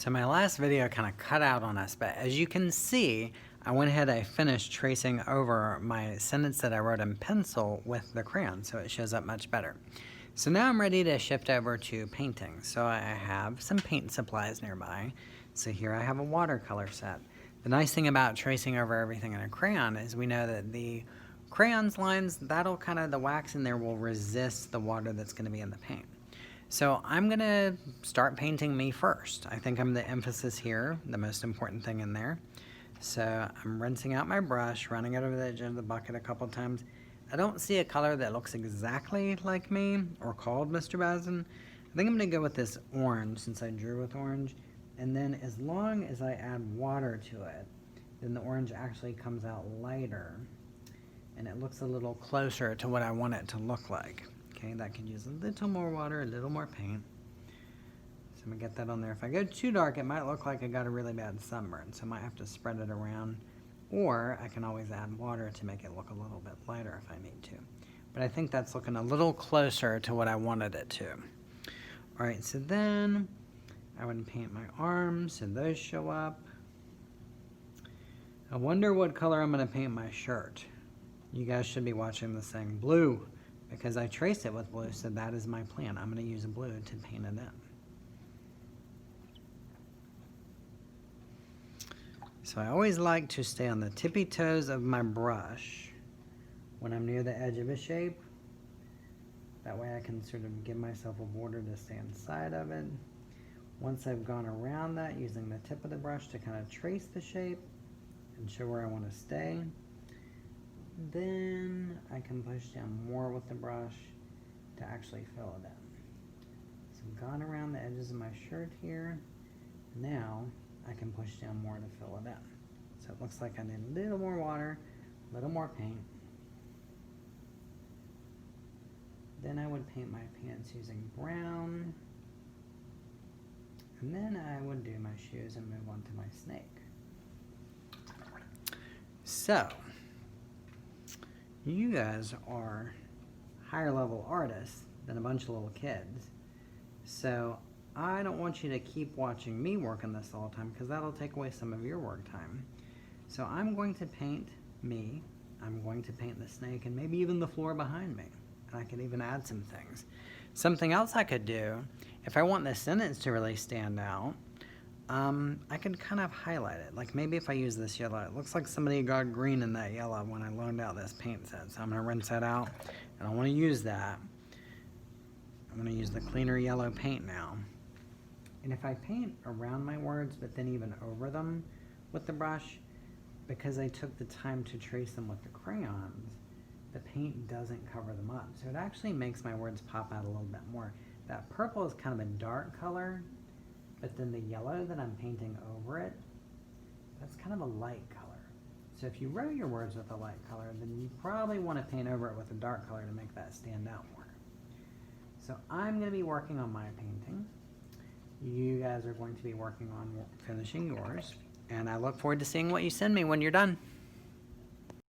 So my last video kind of cut out on us, but as you can see, I went ahead and finished tracing over my sentence that I wrote in pencil with the crayon, so it shows up much better. So now I'm ready to shift over to painting. So I have some paint supplies nearby. So here I have a watercolor set. The nice thing about tracing over everything in a crayon is we know that the crayon's lines, the wax in there will resist the water that's going to be in the paint. So I'm going to start painting me first. I think I'm the emphasis here, the most important thing in there. So I'm rinsing out my brush, running it over the edge of the bucket a couple times. I don't see a color that looks exactly like me or called Mr. Bazin. I think I'm going to go with this orange since I drew with orange. And then as long as I add water to it, then the orange actually comes out lighter and it looks a little closer to what I want it to look like. Okay, that could use a little more water, a little more paint. So I'm gonna get that on there. If I go too dark, it might look like I got a really bad sunburn, so I might have to spread it around, or I can always add water to make it look a little bit lighter if I need to. But I think that's looking a little closer to what I wanted it to. All right, so then I would paint my arms, and those show up. I wonder what color I'm gonna paint my shirt. You guys should be watching this thing. Blue. Because I traced it with blue, so that is my plan. I'm going to use blue to paint it in. So I always like to stay on the tippy toes of my brush when I'm near the edge of a shape. That way I can sort of give myself a border to stay inside of it. Once I've gone around that, using the tip of the brush to kind of trace the shape and show where I want to stay, then I can push down more with the brush to actually fill it in. So I've gone around the edges of my shirt here. Now I can push down more to fill it in. So it looks like I need a little more water, a little more paint. Then I would paint my pants using brown. And then I would do my shoes and move on to my snake. So you guys are higher level artists than a bunch of little kids. So I don't want you to keep watching me work on this all the time because that'll take away some of your work time. So I'm going to paint me, I'm going to paint the snake, and maybe even the floor behind me. And I could even add some things. Something else I could do, if I want the sentence to really stand out, I could kind of highlight it. Like maybe if I use this yellow, it looks like somebody got green in that yellow when I loaned out this paint set. So I'm gonna rinse that out, and I wanna use that. I'm gonna use the cleaner yellow paint now. And if I paint around my words, but then even over them with the brush, because I took the time to trace them with the crayons, the paint doesn't cover them up. So it actually makes my words pop out a little bit more. That purple is kind of a dark color, but then the yellow that I'm painting over it, that's kind of a light color. So if you wrote your words with a light color, then you probably want to paint over it with a dark color to make that stand out more. So I'm going to be working on my painting. You guys are going to be working on finishing yours. And I look forward to seeing what you send me when you're done.